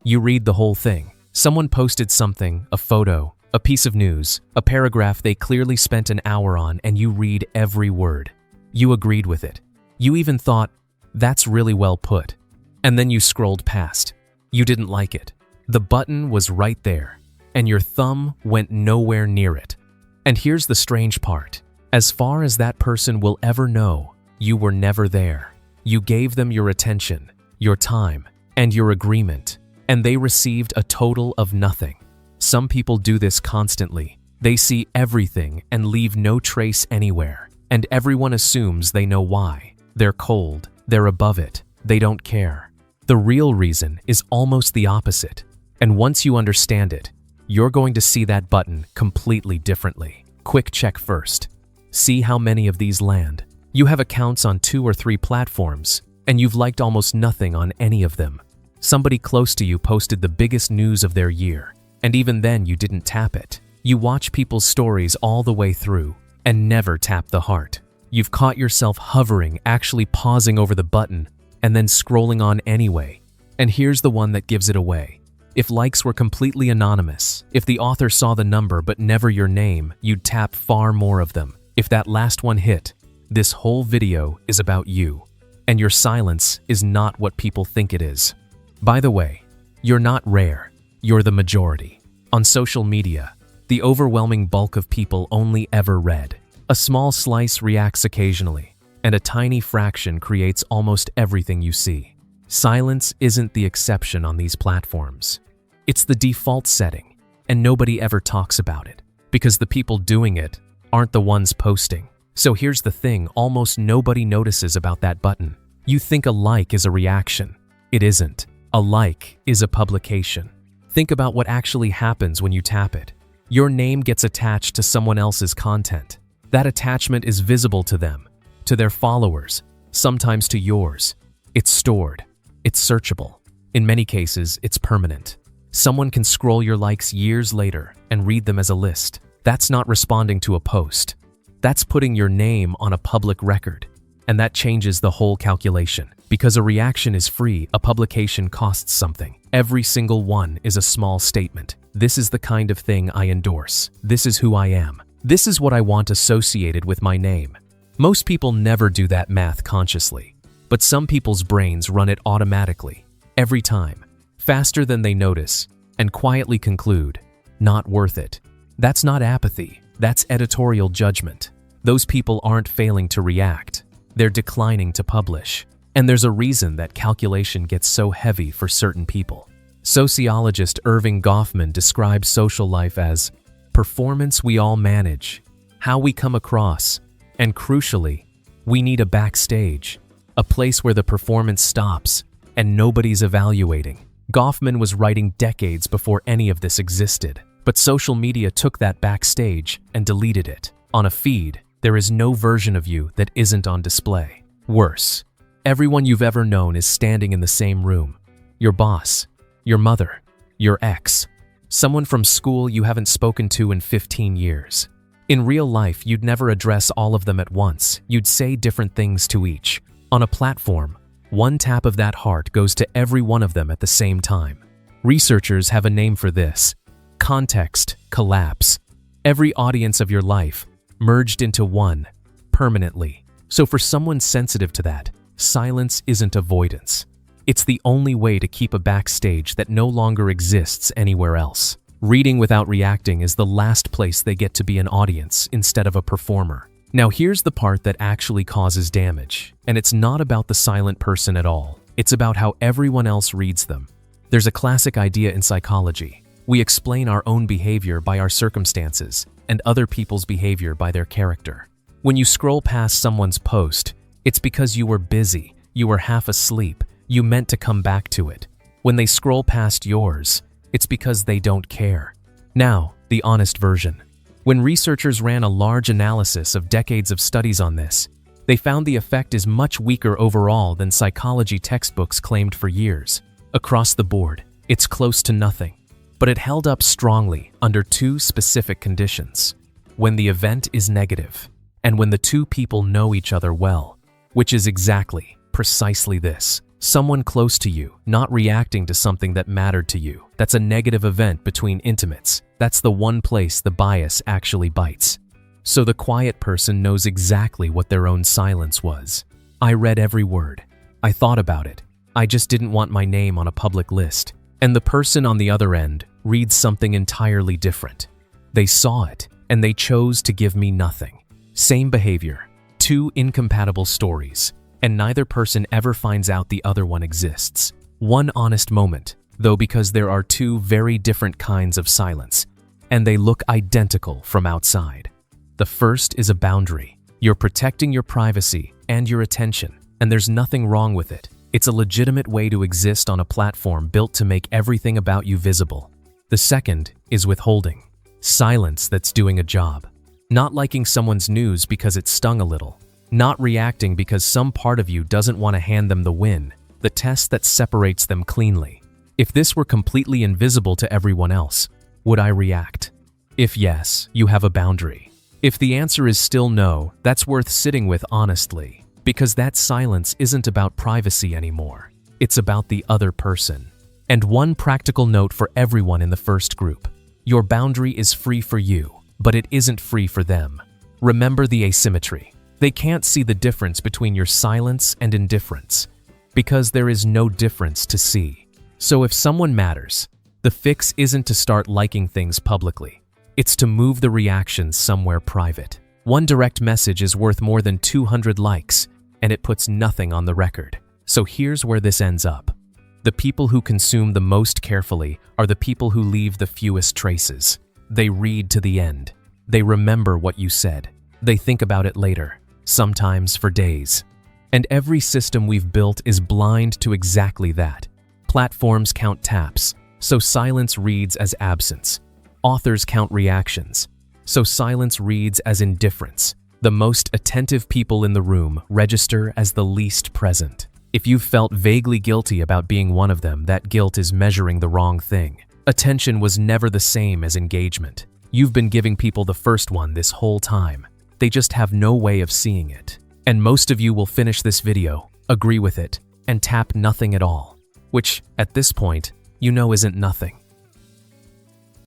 You read the whole thing. Someone posted something, a photo, a piece of news, a paragraph they clearly spent an hour on, and you read every word. You agreed with it. You even thought, that's really well put. And then you scrolled past. You didn't like it. The button was right there, and your thumb went nowhere near it. And here's the strange part. As far as that person will ever know, you were never there. You gave them your attention, your time, and your agreement, and they received a total of nothing. Some people do this constantly. They see everything and leave no trace anywhere, and everyone assumes they know why. They're cold, they're above it, they don't care. The real reason is almost the opposite, and once you understand it, you're going to see that button completely differently. Quick check first. See how many of these land. You have accounts on 2 or 3 platforms, and you've liked almost nothing on any of them. Somebody close to you posted the biggest news of their year, and even then you didn't tap it. You watch people's stories all the way through, and never tap the heart. You've caught yourself hovering, actually pausing over the button, and then scrolling on anyway. And here's the one that gives it away. If likes were completely anonymous, if the author saw the number but never your name, you'd tap far more of them. If that last one hit, this whole video is about you. And your silence is not what people think it is. By the way, you're not rare, you're the majority. On social media, the overwhelming bulk of people only ever read. A small slice reacts occasionally, and a tiny fraction creates almost everything you see. Silence isn't the exception on these platforms. It's the default setting, and nobody ever talks about it, because the people doing it aren't the ones posting. So here's the thing almost nobody notices about that button. You think a like is a reaction. It isn't. A like is a publication. Think about what actually happens when you tap it. Your name gets attached to someone else's content. That attachment is visible to them, to their followers, sometimes to yours. It's stored. It's searchable. In many cases, it's permanent. Someone can scroll your likes years later and read them as a list. That's not responding to a post. That's putting your name on a public record. And that changes the whole calculation. Because a reaction is free, a publication costs something. Every single one is a small statement. This is the kind of thing I endorse. This is who I am. This is what I want associated with my name. Most people never do that math consciously, but some people's brains run it automatically, every time, faster than they notice, and quietly conclude, not worth it. That's not apathy, that's editorial judgment. Those people aren't failing to react, they're declining to publish. And there's a reason that calculation gets so heavy for certain people. Sociologist Goffman describes social life as performance we all manage, how we come across, and crucially, we need a backstage, a place where the performance stops and nobody's evaluating. Goffman was writing decades before any of this existed, but social media took that backstage and deleted it. On a feed, there is no version of you that isn't on display. Worse, everyone you've ever known is standing in the same room. Your boss, your mother, your ex, someone from school you haven't spoken to in 15 years. In real life, you'd never address all of them at once. You'd say different things to each. On a platform, one tap of that heart goes to every one of them at the same time. Researchers have a name for this: context collapse. Every audience of your life merged into one, permanently. So for someone sensitive to that, silence isn't avoidance. It's the only way to keep a backstage that no longer exists anywhere else. Reading without reacting is the last place they get to be an audience instead of a performer. Now here's the part that actually causes damage, and it's not about the silent person at all. It's about how everyone else reads them. There's a classic idea in psychology. We explain our own behavior by our circumstances, and other people's behavior by their character. When you scroll past someone's post, it's because you were busy, you were half asleep, you meant to come back to it. When they scroll past yours, it's because they don't care. Now, the honest version. When researchers ran a large analysis of decades of studies on this, they found the effect is much weaker overall than psychology textbooks claimed for years. Across the board, it's close to nothing. But it held up strongly under 2 specific conditions: when the event is negative, and when the 2 people know each other well, which is precisely this. Someone close to you, not reacting to something that mattered to you. That's a negative event between intimates. That's the one place the bias actually bites. So the quiet person knows exactly what their own silence was. I read every word. I thought about it. I just didn't want my name on a public list. And the person on the other end reads something entirely different. They saw it, and they chose to give me nothing. Same behavior, two incompatible stories, and neither person ever finds out the other one exists. One honest moment, though, because there are two very different kinds of silence, and they look identical from outside. The first is a boundary. You're protecting your privacy and your attention, and there's nothing wrong with it. It's a legitimate way to exist on a platform built to make everything about you visible. The second is withholding. Silence that's doing a job. Not liking someone's news because it stung a little. Not reacting because some part of you doesn't want to hand them the win, the test that separates them cleanly. If this were completely invisible to everyone else, would I react? If yes, you have a boundary. If the answer is still no, that's worth sitting with honestly, because that silence isn't about privacy anymore. It's about the other person. And one practical note for everyone in the first group. Your boundary is free for you, but it isn't free for them. Remember the asymmetry. They can't see the difference between your silence and indifference, because there is no difference to see. So if someone matters, the fix isn't to start liking things publicly. It's to move the reactions somewhere private. One direct message is worth more than 200 likes, and it puts nothing on the record. So here's where this ends up. The people who consume the most carefully are the people who leave the fewest traces. They read to the end. They remember what you said. They think about it later, sometimes for days. And every system we've built is blind to exactly that. Platforms count taps, so silence reads as absence. Authors count reactions, so silence reads as indifference. The most attentive people in the room register as the least present. If you've felt vaguely guilty about being one of them, that guilt is measuring the wrong thing. Attention was never the same as engagement. You've been giving people the first one this whole time. They just have no way of seeing it. And most of you will finish this video, agree with it, and tap nothing at all, which, at this point, you know isn't nothing.